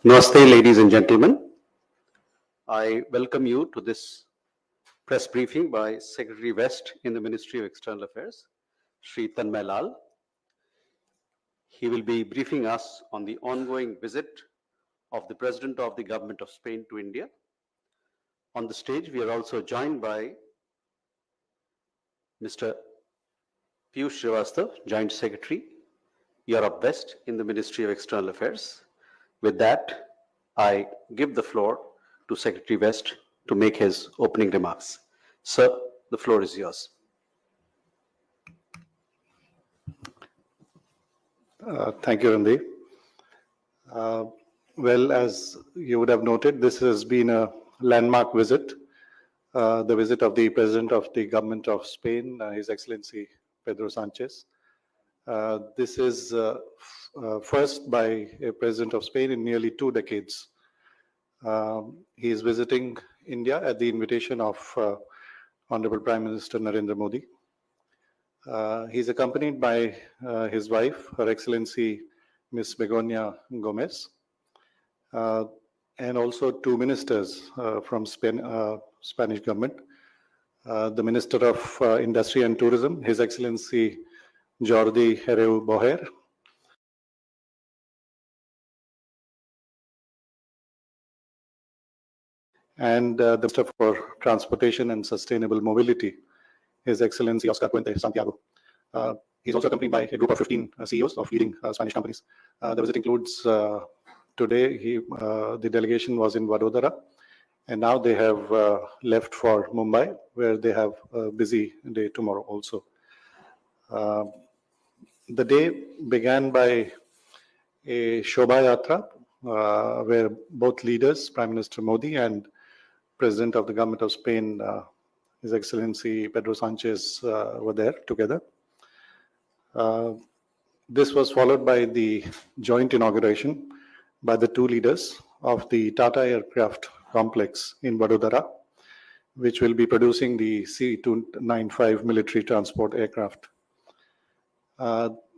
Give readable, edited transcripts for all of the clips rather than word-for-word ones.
Namaste, ladies and gentlemen. I welcome you to this press briefing by Secretary West in the Ministry of External Affairs, Sri Tanmay Lal. He will be briefing us on the ongoing visit of the President of the Government of Spain to India. On the stage, we are also joined by Mr. Piyush Srivastava, Joint Secretary, Europe West in the Ministry of External Affairs. With that, I give the floor to Secretary West to make his opening remarks. Sir, the floor is yours. Thank you, Randeep. Well, as you would have noted, this has been a landmark visit, the visit of the President of the Government of Spain, His Excellency Pedro Sanchez. This is first by a President of Spain in nearly 2 decades. He is visiting India at the invitation of Honorable Prime Minister Narendra Modi. He's accompanied by his wife, Her Excellency Ms. Begonia Gomez, and also 2 ministers from Spanish government. The Minister of Industry and Tourism, His Excellency Jordi Hereu Boher, and the Minister for Transportation and Sustainable Mobility, His Excellency Oscar Puente Santiago. He's also accompanied by a group of 15 CEOs of leading Spanish companies. The visit includes today, the delegation was in Vadodara, and now they have left for Mumbai, where they have a busy day tomorrow also. The day began by a Shobha Yatra, where both leaders, Prime Minister Modi and President of the Government of Spain, His Excellency Pedro Sanchez, were there together. This was followed by the joint inauguration by the 2 leaders of the Tata Aircraft Complex in Vadodara, which will be producing the C-295 military transport aircraft.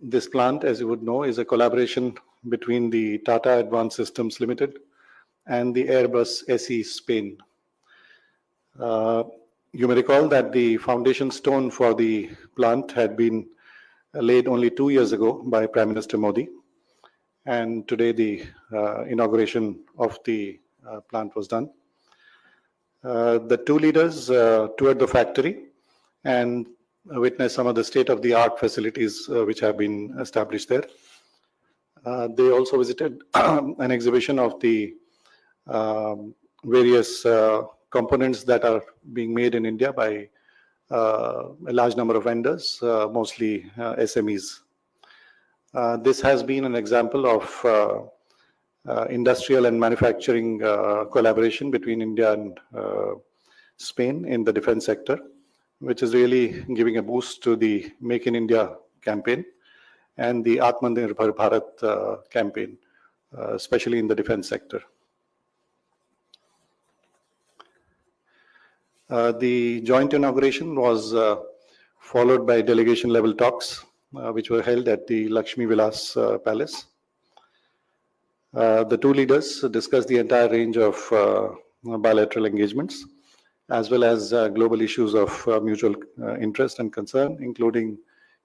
This plant, as you would know, is a collaboration between the Tata Advanced Systems Limited and the Airbus SE Spain. You may recall that the foundation stone for the plant had been laid only 2 years ago by Prime Minister Modi, and today the inauguration of the plant was done. The 2 leaders toured the factory and witnessed some of the state-of-the-art facilities which have been established there. They also visited an exhibition of the various components that are being made in India by a large number of vendors, mostly SMEs. This has been an example of industrial and manufacturing collaboration between India and Spain in the defense sector, which is really giving a boost to the Make in India campaign and the Atmanirbhar Bharat campaign, especially in the defense sector. The joint inauguration was followed by delegation level talks, which were held at the Lakshmi Vilas Palace. The 2 leaders discussed the entire range of bilateral engagements, as well as global issues of mutual interest and concern, including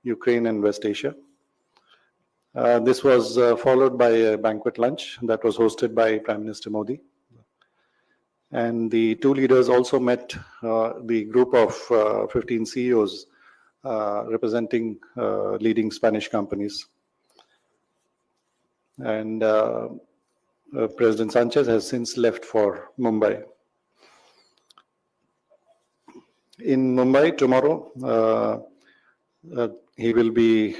Ukraine and West Asia. This was followed by a banquet lunch that was hosted by Prime Minister Modi. And the 2 leaders also met the group of 15 CEOs representing leading Spanish companies. And President Sanchez has since left for Mumbai. In Mumbai tomorrow, he will be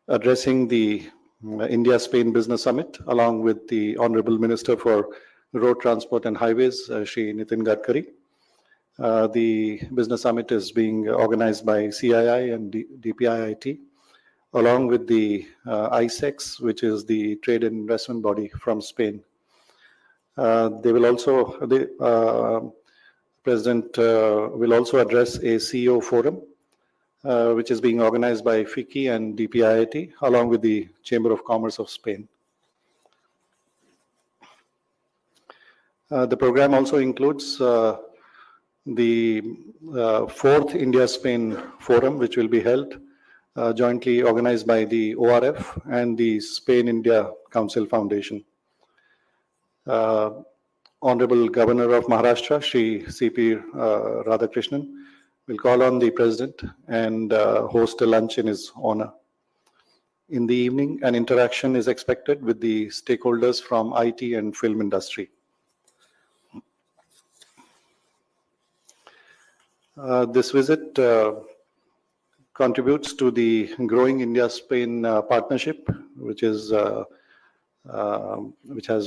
addressing the India-Spain Business Summit along with the Honorable Minister for Road Transport and Highways, Shri Nitin Gadkari. The business summit is being organized by CII and DPIIT, along with the ISEX, which is the trade and investment body from Spain. They will also, the President will also address a CEO forum, which is being organized by FICCI and DPIIT, along with the Chamber of Commerce of Spain. The program also includes the fourth India-Spain Forum, which will be held jointly organized by the ORF and the Spain-India Council Foundation. Honorable Governor of Maharashtra, Shri C.P. Radhakrishnan, will call on the President and host a lunch in his honor. In the evening, an interaction is expected with the stakeholders from IT and film industry. This visit contributes to the growing India-Spain partnership, which has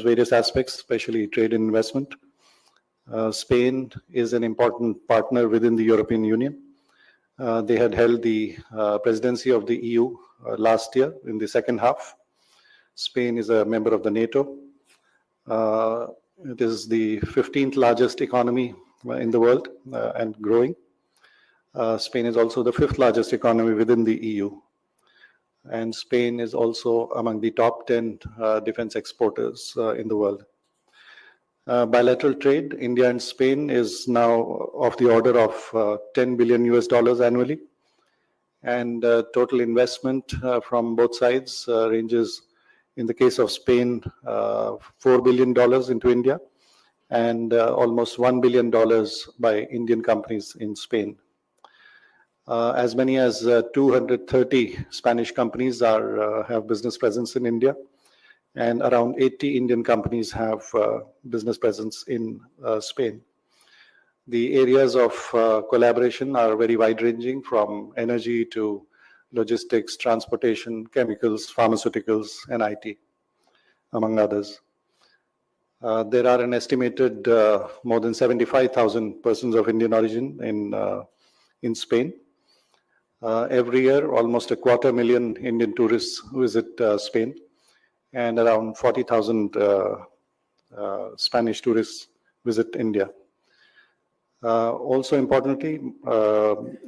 various aspects, especially trade and investment. Spain is an important partner within the European Union. They had held the presidency of the EU last year in the second half. Spain is a member of the NATO. It is the 15th largest economy in the world and growing. Spain is also the 5th largest economy within the EU. And Spain is also among the top 10 defense exporters in the world. Bilateral trade, India and Spain is now of the order of $10 billion annually. And total investment from both sides ranges, in the case of Spain, $4 billion into India and almost $1 billion by Indian companies in Spain. As many as 230 Spanish companies have business presence in India, and around 80 Indian companies have business presence in Spain. The areas of collaboration are very wide-ranging, from energy to logistics, transportation, chemicals, pharmaceuticals, and IT, among others. There are an estimated more than 75,000 persons of Indian origin in Spain. Every year, almost 250,000 Indian tourists visit Spain, and around 40,000 Spanish tourists visit India. Also importantly,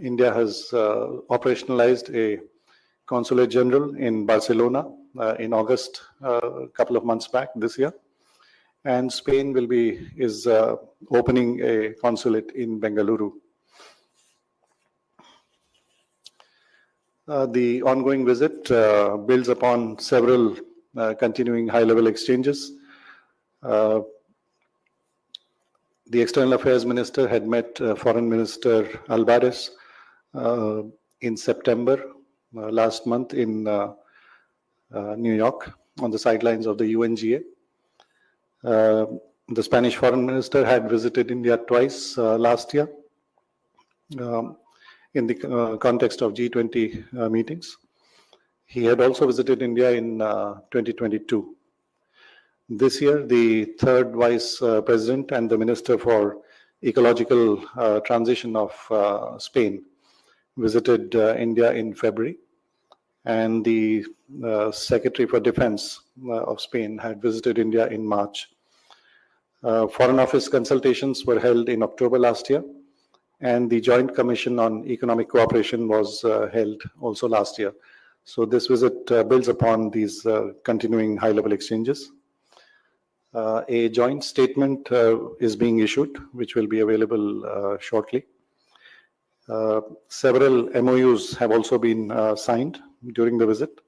India has operationalized a consulate general in Barcelona in August, a couple of months back this year, and Spain is opening a consulate in Bengaluru. The ongoing visit builds upon several continuing high-level exchanges. The External Affairs Minister had met Foreign Minister Alvarez in September last month in New York on the sidelines of the UNGA. The Spanish Foreign Minister had visited India twice last year in the context of G20 meetings. He had also visited India in 2022. This year, the third Vice President and the Minister for Ecological Transition of Spain visited India in February, and the Secretary for Defense of Spain had visited India in March. Foreign Office consultations were held in October last year, and the Joint Commission on Economic Cooperation was held also last year. So this visit builds upon these continuing high-level exchanges. A joint statement is being issued, which will be available shortly. Several MOUs have also been signed during the visit.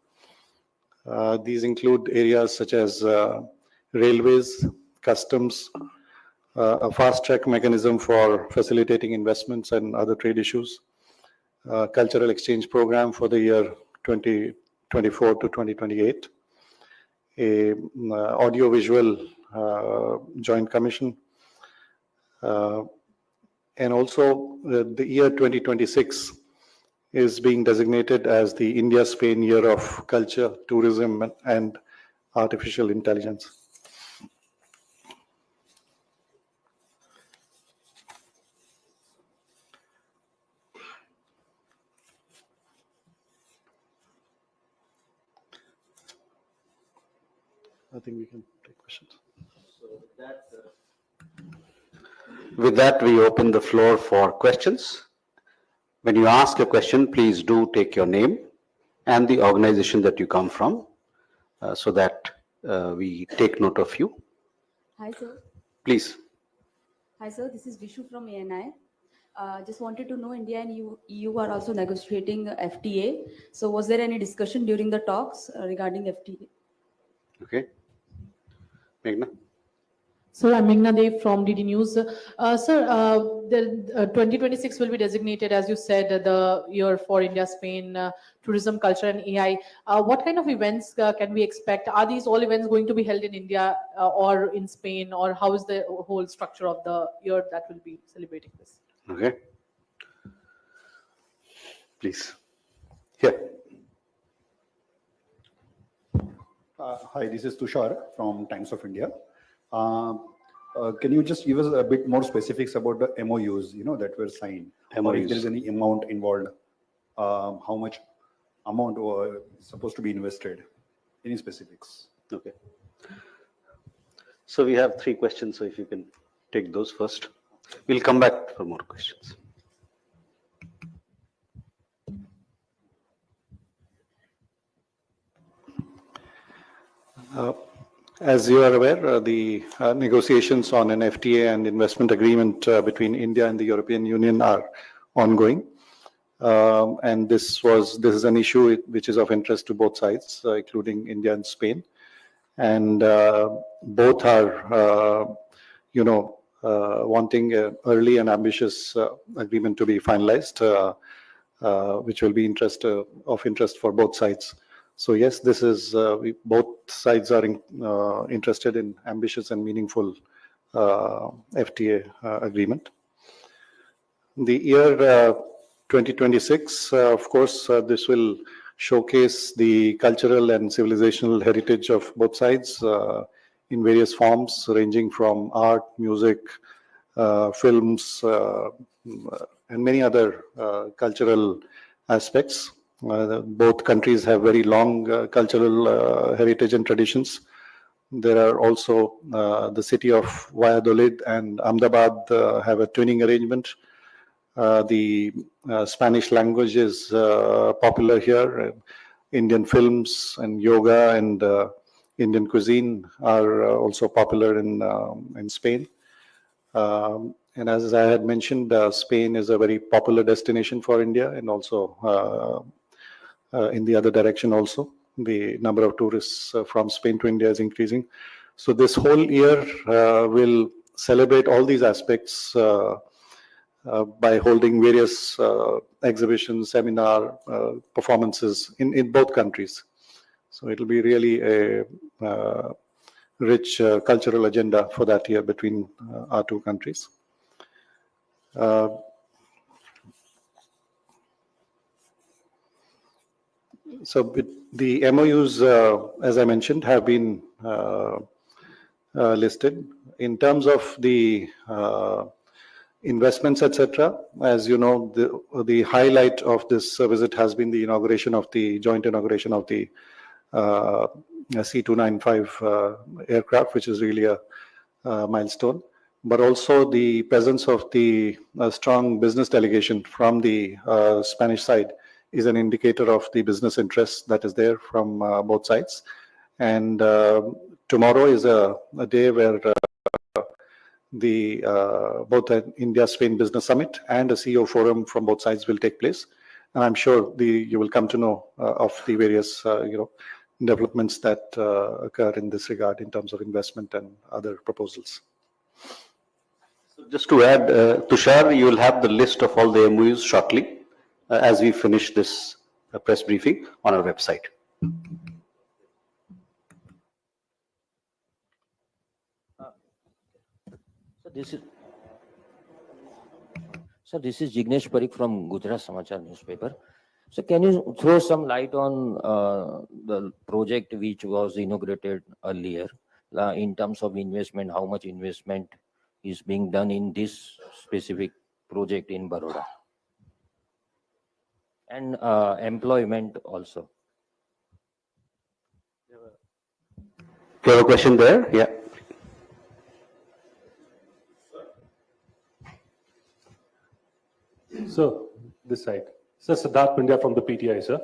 These include areas such as railways, customs, a fast-track mechanism for facilitating investments and other trade issues, cultural exchange program for the year 2024 to 2028, a audiovisual joint commission, and also the year 2026 is being designated as the India-Spain Year of Culture, Tourism, and Artificial Intelligence. I think we can take questions. So with that, we open the floor for questions. When you ask a question, please do take your name and the organization that you come from, so that we take note of you. Hi, sir. Please. Hi, sir. This is Vishu from ANI. Just wanted to know, India and EU are also negotiating FTA. So, was there any discussion during the talks regarding FTA? Okay. Meghna? Sir, I'm Meghna Dev from DD News. Sir, the 2026 will be designated, as you said, the year for India, Spain, tourism, culture, and AI. What kind of events can we expect? Are these all events going to be held in India or in Spain, or how is the whole structure of the year that will be celebrating this? Okay. Please. Here. Hi, this is Tushar from Times of India. Can you just give us a bit more specifics about the MOUs, that were signed? Or if there is any amount involved, how much amount is supposed to be invested? Any specifics? Okay. So we have 3 questions, so if you can take those first. We'll come back for more questions. As you are aware, the negotiations on an FTA and investment agreement between India and the European Union are ongoing. And this is an issue which is of interest to both sides, including India and Spain. And both are, wanting an early and ambitious agreement to be finalized, which will be of interest for both sides. So yes, this is both sides are interested in ambitious and meaningful FTA agreement. The year 2026, of course, this will showcase the cultural and civilizational heritage of both sides in various forms, ranging from art, music, films, and many other cultural aspects. Both countries have very long cultural heritage and traditions. There are also the city of Valladolid and Ahmedabad have a twinning arrangement. The Spanish language is popular here. Indian films and yoga and Indian cuisine are also popular in Spain. And as I had mentioned, Spain is a very popular destination for India, and also in the other direction also. The number of tourists from Spain to India is increasing. So this whole year will celebrate all these aspects by holding various exhibitions, seminar, performances in both countries. So it will be really a rich cultural agenda for that year between our two countries. So the MOUs, as I mentioned, have been listed. In terms of the investments, etc., as you know, the highlight of this visit has been the joint inauguration of the C-295 aircraft, which is really a milestone. But also the presence of the strong business delegation from the Spanish side is an indicator of the business interest that is there from both sides. And tomorrow is a day where both an India-Spain Business Summit and a CEO forum from both sides will take place. And I'm sure you will come to know of the various developments that occur in this regard in terms of investment and other proposals. So just to add, Tushar, you will have the list of all the MOUs shortly as we finish this press briefing on our website. So this is Jignesh Parikh from Gujarat Samachar newspaper. So can you throw some light on the project which was inaugurated earlier in terms of investment? How much investment is being done in this specific project in Baroda? And employment also. You have a question there? Yeah. So, this side. Sir, Siddharth Pandya from the PTI, sir.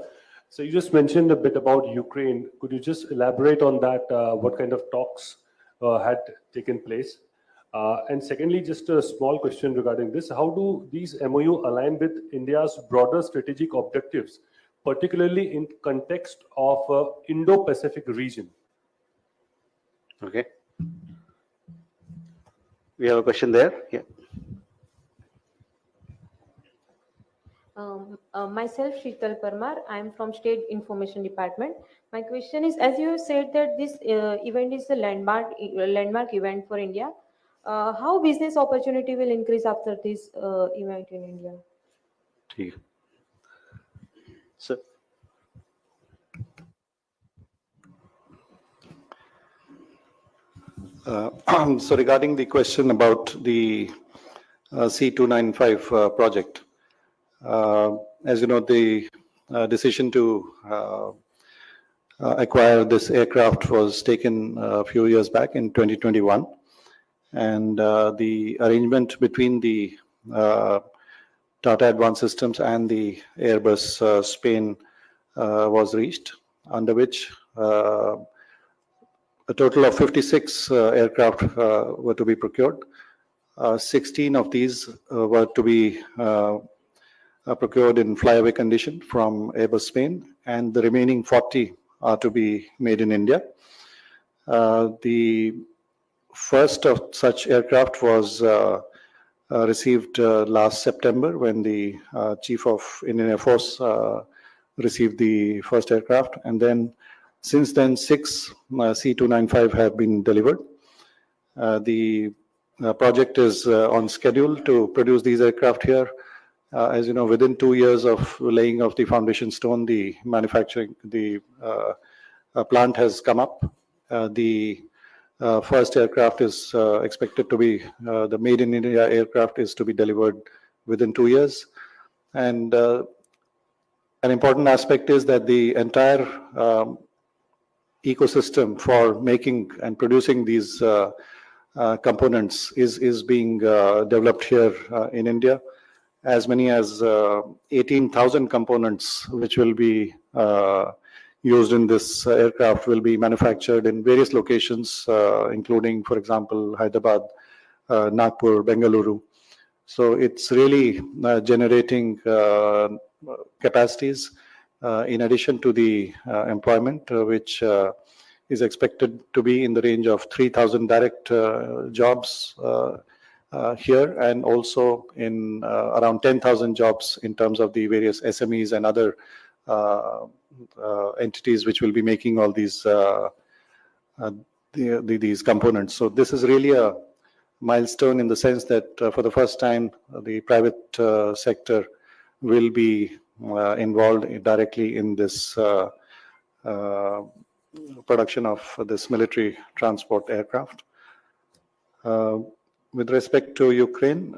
So you just mentioned a bit about Ukraine. Could you just elaborate on that? What kind of talks had taken place? And secondly, just a small question regarding this. How do these MOU align with India's broader strategic objectives, particularly in context of Indo-Pacific region? Okay. We have a question there. Yeah. Myself, Sheetal Parmar. I am from State Information Department. My question is, as you have said that this event is a landmark event for India, how business opportunity will increase after this event in India? ठीक है. Sir. So regarding the question about the C295 project, as you know, the decision to acquire this aircraft was taken a few years back in 2021, and the arrangement between the Tata Advanced Systems and the Airbus Spain was reached, under which a total of 56 aircraft were to be procured. 16 of these were to be procured in flyaway condition from Airbus Spain, and the remaining 40 are to be made in India. The first of such aircraft was received last September, when the Chief of Indian Air Force received the first aircraft, and then since then 6 C295 have been delivered. The project is on schedule to produce these aircraft here. As you know, within 2 years of laying of the foundation stone, the manufacturing, the plant has come up. The first aircraft is expected to be, the Made in India aircraft is to be delivered within 2 years. And an important aspect is that the entire ecosystem for making and producing these components is being developed here in India. As many as 18,000 components which will be used in this aircraft will be manufactured in various locations, including, for example, Hyderabad, Nagpur, Bengaluru. So it's really generating capacities in addition to the employment, which is expected to be in the range of 3,000 direct jobs here, and also in around 10,000 jobs in terms of the various SMEs and other entities which will be making all these these components. So this is really a milestone in the sense that for the first time the private sector will be involved directly in this production of this military transport aircraft. With respect to Ukraine,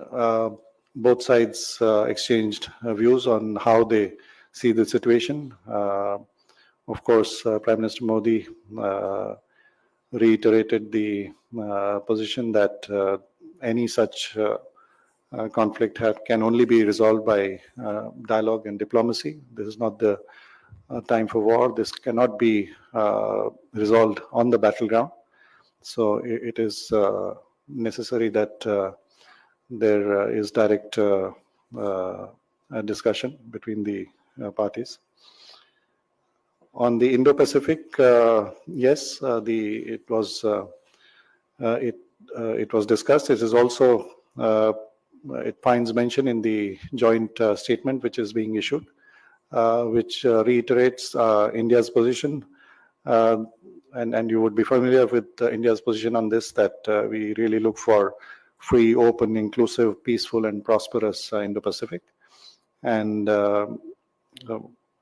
both sides exchanged views on how they see the situation. Of course, Prime Minister Modi reiterated the position that any such conflict can only be resolved by dialogue and diplomacy. This is not the time for war. This cannot be resolved on the battleground. So it is necessary that there is direct discussion between the parties. On the Indo-Pacific, yes, it was discussed. It is also it finds mention in the joint statement which is being issued, which reiterates India's position, and you would be familiar with India's position on this, that we really look for free, open, inclusive, peaceful, and prosperous Indo-Pacific. And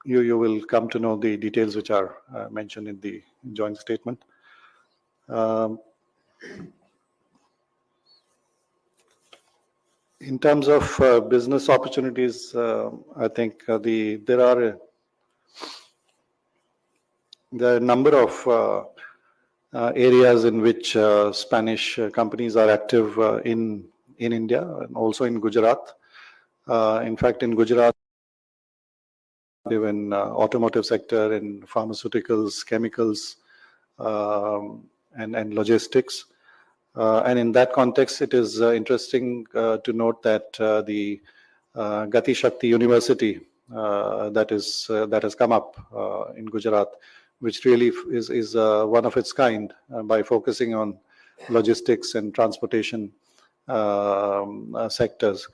you will come to know the details which are mentioned in the joint statement. In terms of business opportunities, I think there are a number of areas in which Spanish companies are active in India and also in Gujarat. In fact, in Gujarat, in automotive sector, in pharmaceuticals, chemicals, and logistics. And in that context, it is interesting to note that the Gati Shakti University that has come up in Gujarat, which really is one of its kind by focusing on logistics and transportation sectors.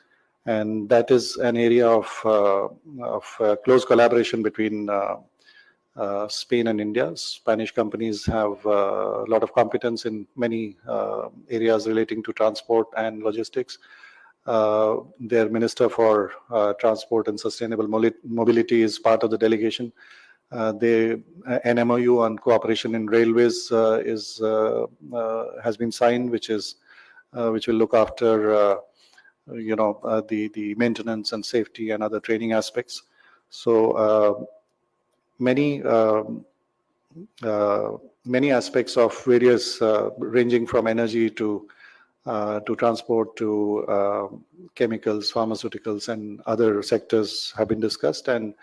And that is an area of close collaboration between Spain and India. Spanish companies have a lot of competence in many areas relating to transport and logistics. Their Minister for Transport and Sustainable Mobility is part of the delegation. An MOU on cooperation in railways has been signed, which will look after the maintenance and safety and other training aspects. So many aspects of various ranging from energy to transport to chemicals, pharmaceuticals, and other sectors have been discussed. And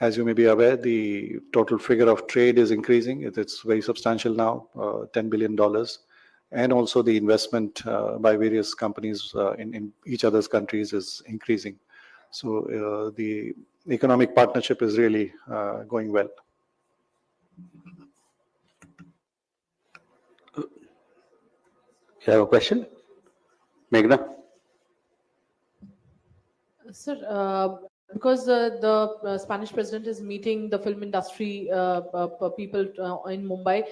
as you may be aware, the total figure of trade is increasing. It's very substantial now, $10 billion. And also the investment by various companies in each other's countries is increasing. So the economic partnership is really going well. You have a question? Meghna? Sir, because the Spanish president is meeting the film industry people in Mumbai,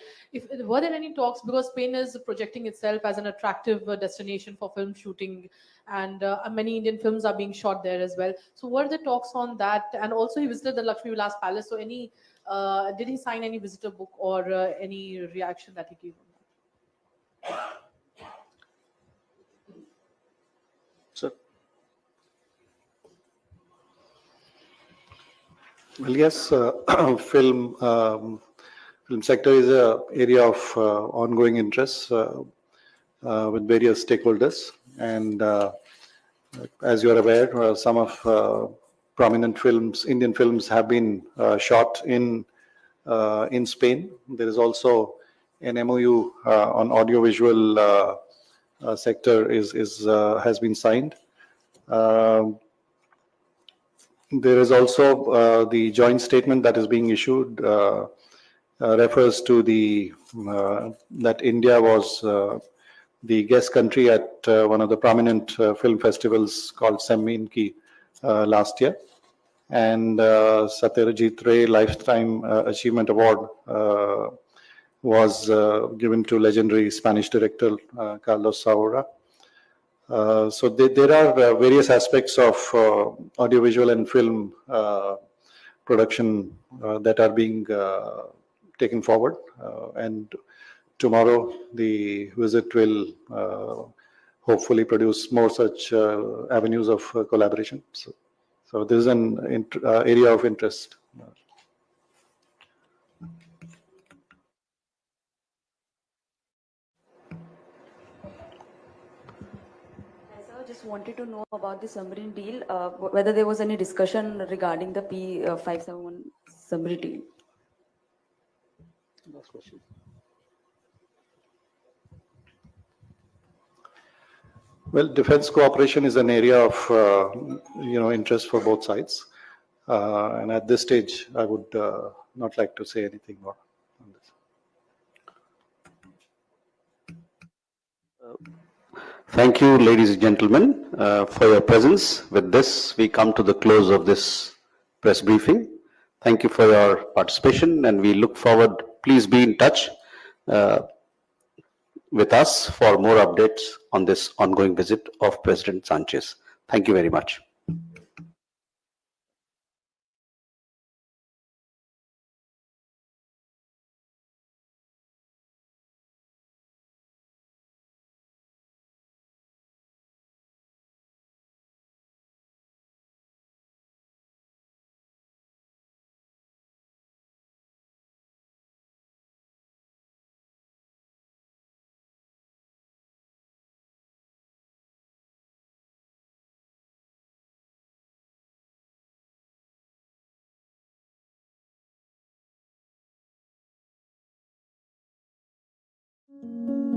were there any talks, because Spain is projecting itself as an attractive destination for film shooting, and many Indian films are being shot there as well. So were there talks on that? And also he visited the Lakshmi Vilas Palace. So did he sign any visitor book or any reaction that he gave on that? Sir? Well, yes, film sector is an area of ongoing interest with various stakeholders. And as you are aware, some of prominent films, Indian films, have been shot in Spain. There is also an MOU on audiovisual sector has been signed. There is also the joint statement that is being issued refers to that India was the guest country at one of the prominent film festivals called Semminki last year. And Satyajit Ray Lifetime Achievement Award was given to legendary Spanish director Carlos Saura. So there are various aspects of audiovisual and film production that are being taken forward. And tomorrow the visit will hopefully produce more such avenues of collaboration. So this is an area of interest. Just wanted to know about the submarine deal, whether there was any discussion regarding the P571 submarine deal. Last question. Well, defense cooperation is an area of interest for both sides, and at this stage, I would not like to say anything more on this. Thank you, ladies and gentlemen, for your presence. With this, we come to the close of this press briefing. Thank you for your participation, and we look forward. Please be in touch with us for more updates on this ongoing visit of President Sanchez. Thank you very much. Thank you.